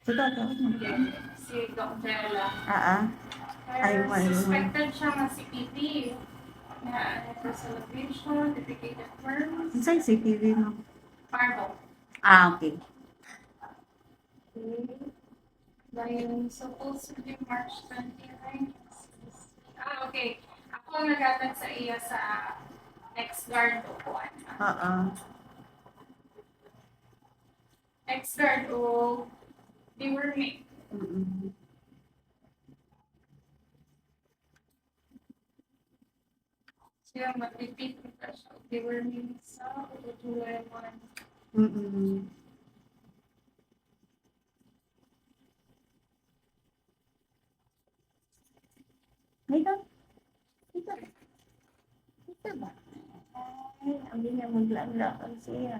Ito, ito. Si Doc Jella. Ay, Pero may suspected siya nga si PD na for celebration, dedicated firms. Saan CCTV mo? Pardo. Okay. Okay. Dahil supposedly March 29. Okay. Ako ang nagatag sa iya sa ex-guard o kuwan. Ex-guard o they were made. Siya mag-repeat kita siya. They were made sa July 1. Dito. Dito. Dito ba? Ay, ang niya maglaan siya.